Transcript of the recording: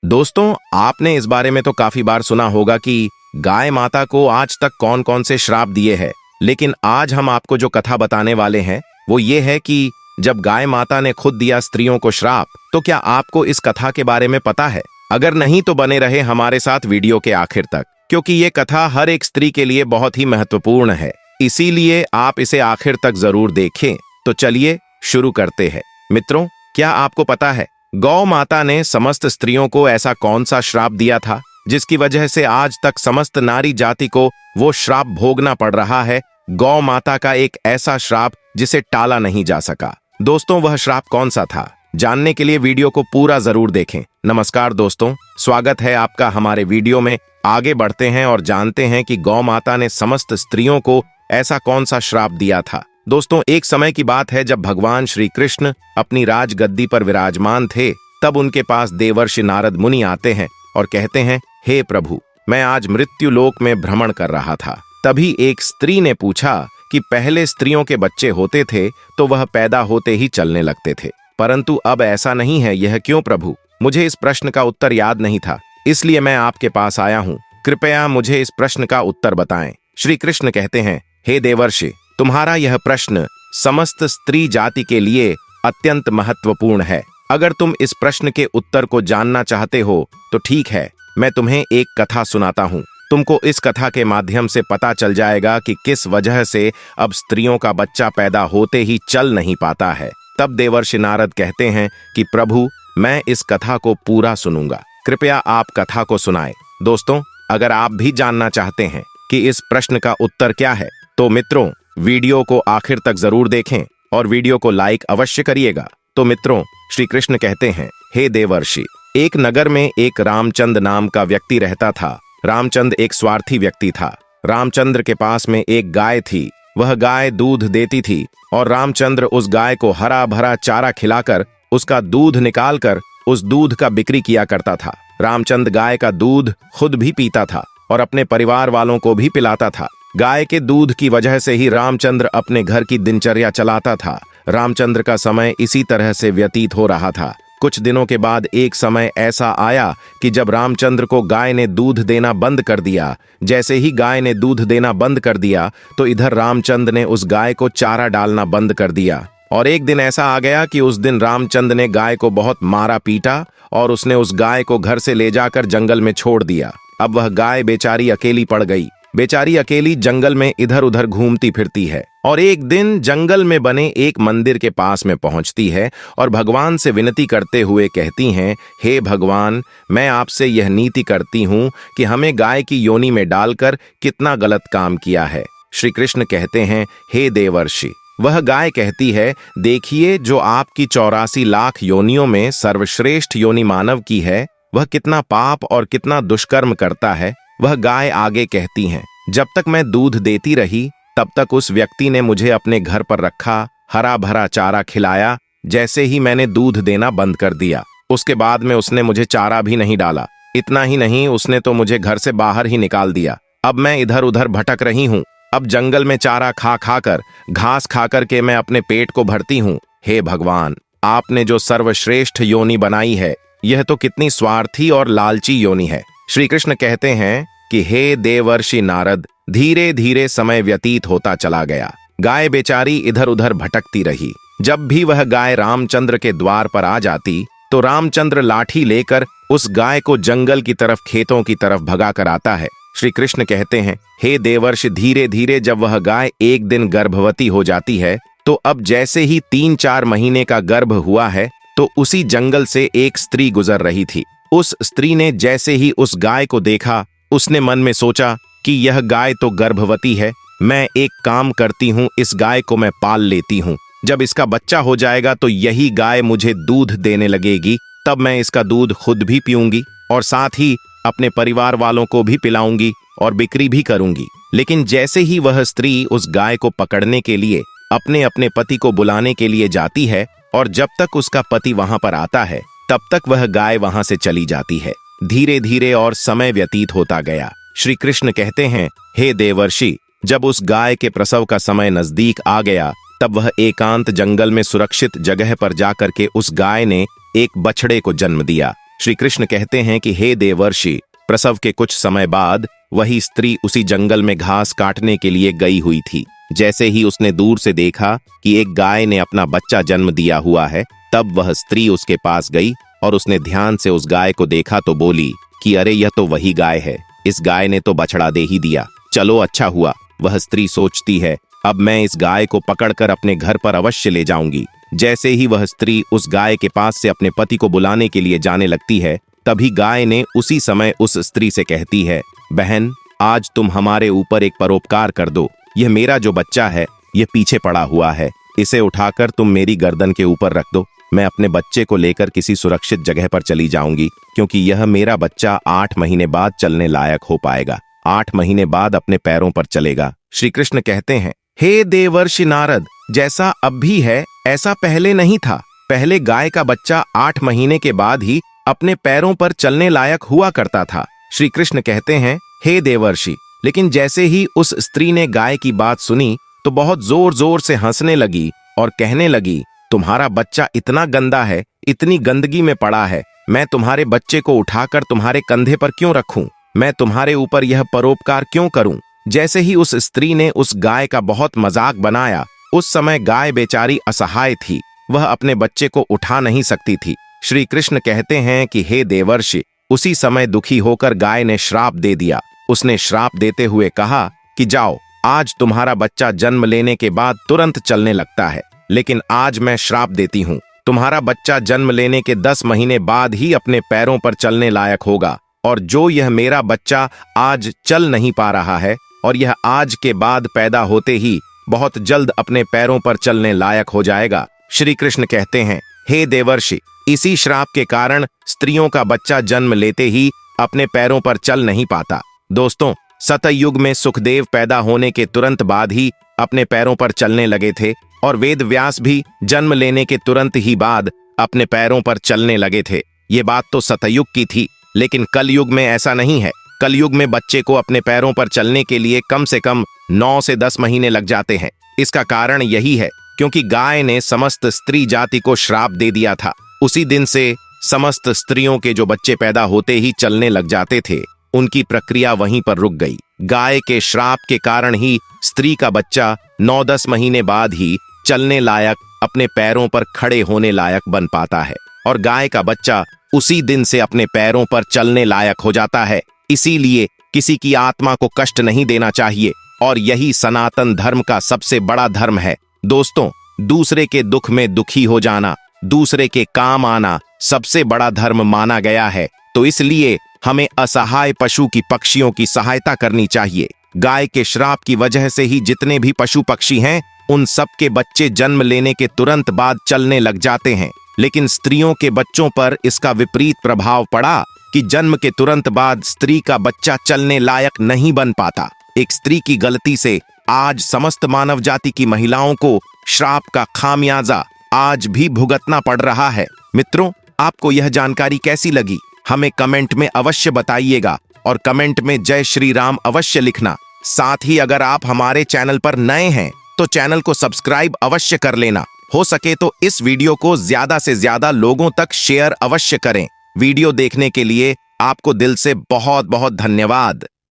दोस्तों, आपने इस बारे में तो काफी बार सुना होगा कि गाय माता को आज तक कौन कौन से श्राप दिए हैं। लेकिन आज हम आपको जो कथा बताने वाले हैं वो ये है कि जब गाय माता ने खुद दिया स्त्रियों को श्राप, तो क्या आपको इस कथा के बारे में पता है? अगर नहीं तो बने रहे हमारे साथ वीडियो के आखिर तक, क्योंकि ये कथा हर एक स्त्री के लिए बहुत ही महत्वपूर्ण है। इसीलिए आप इसे आखिर तक जरूर देखें। तो चलिए शुरू करते हैं। मित्रों, क्या आपको पता है गौ माता ने समस्त स्त्रियों को ऐसा कौन सा श्राप दिया था जिसकी वजह से आज तक समस्त नारी जाति को वो श्राप भोगना पड़ रहा है? गौ माता का एक ऐसा श्राप जिसे टाला नहीं जा सका। दोस्तों, वह श्राप कौन सा था? जानने के लिए वीडियो को पूरा जरूर देखें। नमस्कार दोस्तों, स्वागत है आपका हमारे वीडियो में। आगे बढ़ते हैं और जानते हैं कि गौ माता ने समस्त स्त्रियों को ऐसा कौन सा श्राप दिया था। दोस्तों, एक समय की बात है जब भगवान श्री कृष्ण अपनी राजगद्दी पर विराजमान थे। तब उनके पास देवर्षि नारद मुनि आते हैं और कहते हैं, हे प्रभु, मैं आज मृत्यु लोक में भ्रमण कर रहा था। तभी एक स्त्री ने पूछा कि पहले स्त्रियों के बच्चे होते थे तो वह पैदा होते ही चलने लगते थे, परंतु अब ऐसा नहीं है। यह क्यों प्रभु? मुझे इस प्रश्न का उत्तर याद नहीं था, इसलिए मैं आपके पास आया हूँ। कृपया मुझे इस प्रश्न का उत्तर बताएं। श्री कृष्ण कहते हैं, हे देवर्षि, तुम्हारा यह प्रश्न समस्त स्त्री जाति के लिए अत्यंत महत्वपूर्ण है। अगर तुम इस प्रश्न के उत्तर को जानना चाहते हो तो ठीक है, मैं तुम्हें एक कथा सुनाता हूँ। तुमको इस कथा के माध्यम से पता चल जाएगा कि किस वजह से अब स्त्रियों का बच्चा पैदा होते ही चल नहीं पाता है। तब देवर्षि नारद कहते हैं कि प्रभु, मैं इस कथा को पूरा सुनूंगा, कृपया आप कथा को सुनाएं। दोस्तों, अगर आप भी जानना चाहते हैं कि इस प्रश्न का उत्तर क्या है, तो मित्रों, वीडियो को आखिर तक जरूर देखें और वीडियो को लाइक अवश्य करिएगा। तो मित्रों, श्री कृष्ण कहते हैं, हे देवर्षि, एक नगर में एक रामचंद्र नाम का व्यक्ति रहता था। रामचंद्र एक स्वार्थी व्यक्ति था। रामचंद्र के पास में एक गाय थी। वह गाय दूध देती थी और रामचंद्र उस गाय को हरा भरा चारा खिलाकर उसका दूध निकालकर उस दूध का बिक्री किया करता था। रामचंद्र गाय का दूध खुद भी पीता था और अपने परिवार वालों को भी पिलाता था। गाय के दूध की वजह से ही रामचंद्र अपने घर की दिनचर्या चलाता था। रामचंद्र का समय इसी तरह से व्यतीत हो रहा था। कुछ दिनों के बाद एक समय ऐसा आया कि जब रामचंद्र को गाय ने दूध देना बंद कर दिया। जैसे ही गाय ने दूध देना बंद कर दिया तो इधर रामचंद्र ने उस गाय को चारा डालना बंद कर दिया। और एक दिन ऐसा आ गया कि उस दिन रामचंद्र ने गाय को बहुत मारा पीटा और उसने उस गाय को घर से ले जाकर जंगल में छोड़ दिया। अब वह गाय बेचारी अकेली पड़ गई। बेचारी अकेली जंगल में इधर उधर घूमती फिरती है और एक दिन जंगल में बने एक मंदिर के पास में पहुंचती है और भगवान से विनती करते हुए कहती हैं, हे भगवान, मैं आपसे यह नीति करती हूं कि हमें गाय की योनि में डालकर कितना गलत काम किया है। श्री कृष्ण कहते हैं, हे देवर्षि, वह गाय कहती है, देखिए, जो आपकी 84 लाख योनियों में सर्वश्रेष्ठ योनि मानव की है, वह कितना पाप और कितना दुष्कर्म करता है। वह गाय आगे कहती हैं, जब तक मैं दूध देती रही तब तक उस व्यक्ति ने मुझे अपने घर पर रखा, हरा भरा चारा खिलाया। जैसे ही मैंने दूध देना बंद कर दिया, उसके बाद में उसने मुझे चारा भी नहीं डाला। इतना ही नहीं, उसने तो मुझे घर से बाहर ही निकाल दिया। अब मैं इधर उधर भटक रही हूँ। अब जंगल में चारा खा खाकर, घास खाकर के मैं अपने पेट को भरती हूँ। हे भगवान, आपने जो सर्वश्रेष्ठ योनि बनाई है, यह तो कितनी स्वार्थी और लालची योनि है। श्री कृष्ण कहते हैं कि हे देवर्षि नारद, धीरे धीरे समय व्यतीत होता चला गया। गाय बेचारी इधर उधर भटकती रही। जब भी वह गाय रामचंद्र के द्वार पर आ जाती तो रामचंद्र लाठी लेकर उस गाय को जंगल की तरफ, खेतों की तरफ भगा कर आता है। श्री कृष्ण कहते हैं, हे देवर्षि, धीरे धीरे जब वह गाय एक दिन गर्भवती हो जाती है तो अब जैसे ही 3-4 महीने का गर्भ हुआ है तो उसी जंगल से एक स्त्री गुजर रही थी। उस स्त्री ने जैसे ही उस गाय को देखा, उसने मन में सोचा कि यह गाय तो गर्भवती है। मैं एक काम करती हूँ, इस गाय को मैं पाल लेती हूँ। जब इसका बच्चा हो जाएगा तो यही गाय मुझे दूध देने लगेगी। तब मैं इसका दूध खुद भी पीऊंगी और साथ ही अपने परिवार वालों को भी पिलाऊंगी और बिक्री भी करूंगी। लेकिन जैसे ही वह स्त्री उस गाय को पकड़ने के लिए अपने पति को बुलाने के लिए जाती है और जब तक उसका पति वहां पर आता है तब तक वह गाय वहां से चली जाती है। धीरे धीरे और समय व्यतीत होता गया। श्री कृष्ण कहते हैं, हे देवर्षि, जब उस गाय के प्रसव का समय नजदीक आ गया तब वह एकांत जंगल में सुरक्षित जगह पर जाकर के उस गाय ने एक बछड़े को जन्म दिया। श्री कृष्ण कहते हैं कि हे देवर्षि, प्रसव के कुछ समय बाद वही स्त्री उसी जंगल में घास काटने के लिए गई हुई थी। जैसे ही उसने दूर से देखा कि एक गाय ने अपना बच्चा जन्म दिया हुआ है, तब वह स्त्री उसके पास गई और उसने ध्यान से उस गाय को देखा तो बोली कि अरे यह तो वही गाय है, इस गाय ने तो बछड़ा दे ही दिया, चलो अच्छा हुआ। वह स्त्री सोचती है अब मैं इस गाय को पकड़कर अपने घर पर अवश्य ले जाऊंगी। जैसे ही वह स्त्री उस गाय के पास से अपने पति को बुलाने के लिए जाने लगती है, तभी गाय ने उसी समय उस स्त्री से कहती है, बहन आज तुम हमारे ऊपर एक परोपकार कर दो, यह मेरा जो बच्चा है यह पीछे पड़ा हुआ है, इसे उठाकर तुम मेरी गर्दन के ऊपर रख दो। मैं अपने बच्चे को लेकर किसी सुरक्षित जगह पर चली जाऊंगी, क्योंकि यह मेरा बच्चा 8 महीने बाद चलने लायक हो पाएगा, 8 महीने बाद अपने पैरों पर चलेगा। श्री कृष्ण कहते हैं, हे देवर्षि नारद, जैसा अब भी है ऐसा पहले नहीं था। पहले गाय का बच्चा 8 महीने के बाद ही अपने पैरों पर चलने लायक हुआ करता था। श्री कृष्ण कहते हैं, हे देवर्षि, लेकिन जैसे ही उस स्त्री ने गाय की बात सुनी तो बहुत जोर जोर से हंसने लगी और कहने लगी, तुम्हारा बच्चा इतना गंदा है, इतनी गंदगी में पड़ा है, मैं तुम्हारे बच्चे को उठाकर तुम्हारे कंधे पर क्यों रखूं, मैं तुम्हारे ऊपर यह परोपकार क्यों करूं। जैसे ही उस स्त्री ने उस गाय का बहुत मजाक बनाया, उस समय गाय बेचारी असहाय थी, वह अपने बच्चे को उठा नहीं सकती थी। श्री कृष्ण कहते हैं कि हे देवर्षि, उसी समय दुखी होकर गाय ने श्राप दे दिया। उसने श्राप देते हुए कहा कि जाओ, आज तुम्हारा बच्चा जन्म लेने के बाद तुरंत चलने लगता है, लेकिन आज मैं श्राप देती हूँ, तुम्हारा बच्चा जन्म लेने के 10 महीने बाद ही अपने पैरों पर चलने लायक होगा, और जो यह मेरा बच्चा आज चल नहीं पा रहा है और यह आज के बाद पैदा होते ही बहुत जल्द अपने पैरों पर चलने लायक हो जाएगा। श्री कृष्ण कहते हैं, हे देवर्षि, इसी श्राप के कारण स्त्रियों का बच्चा जन्म लेते ही अपने पैरों पर चल नहीं पाता। दोस्तों, सतयुग में सुखदेव पैदा होने के तुरंत बाद ही अपने पैरों पर चलने लगे थे और वेद व्यास भी जन्म लेने के तुरंत ही बाद अपने पैरों पर चलने लगे थे। ये बात तो सतयुग की थी, लेकिन कलयुग में ऐसा नहीं है। कलयुग में बच्चे को अपने पैरों पर चलने के लिए कम से कम 9 से 10 महीने लग जाते हैं। इसका कारण यही है क्योंकि गाय ने समस्त स्त्री जाति को श्राप दे दिया था। उसी दिन से समस्त स्त्रियों के जो बच्चे पैदा होते ही चलने लग जाते थे, उनकी प्रक्रिया वहीं पर रुक गई। गाय के श्राप के कारण ही स्त्री का बच्चा 9-10 महीने बाद ही चलने लायक, अपने पैरों पर खड़े होने लायक बन पाता है, और गाय का बच्चा उसी दिन से अपने पैरों पर चलने लायक हो जाता है। इसीलिए किसी की आत्मा को कष्ट नहीं देना चाहिए, और यही सनातन धर्म का सबसे बड़ा धर्म है। दोस्तों, दूसरे के दुख में दुखी हो जाना, दूसरे के काम आना सबसे बड़ा धर्म माना गया है। तो इसलिए हमें असहाय पशु की पक्षियों की सहायता करनी चाहिए। गाय के श्राप की वजह से ही जितने भी पशु पक्षी हैं, उन सब के बच्चे जन्म लेने के तुरंत बाद चलने लग जाते हैं। लेकिन स्त्रियों के बच्चों पर इसका विपरीत प्रभाव पड़ा कि जन्म के तुरंत बाद स्त्री का बच्चा चलने लायक नहीं बन पाता। एक स्त्री की गलती से आज समस्त मानव जाति की महिलाओं को श्राप का खामियाजा आज भी भुगतना पड़ रहा है। मित्रों, आपको यह जानकारी कैसी लगी, हमें कमेंट में अवश्य बताइएगा, और कमेंट में जय श्री राम अवश्य लिखना। साथ ही अगर आप हमारे चैनल पर नए हैं तो चैनल को सब्सक्राइब अवश्य कर लेना। हो सके तो इस वीडियो को ज्यादा से ज्यादा लोगों तक शेयर अवश्य करें। वीडियो देखने के लिए आपको दिल से बहुत बहुत धन्यवाद।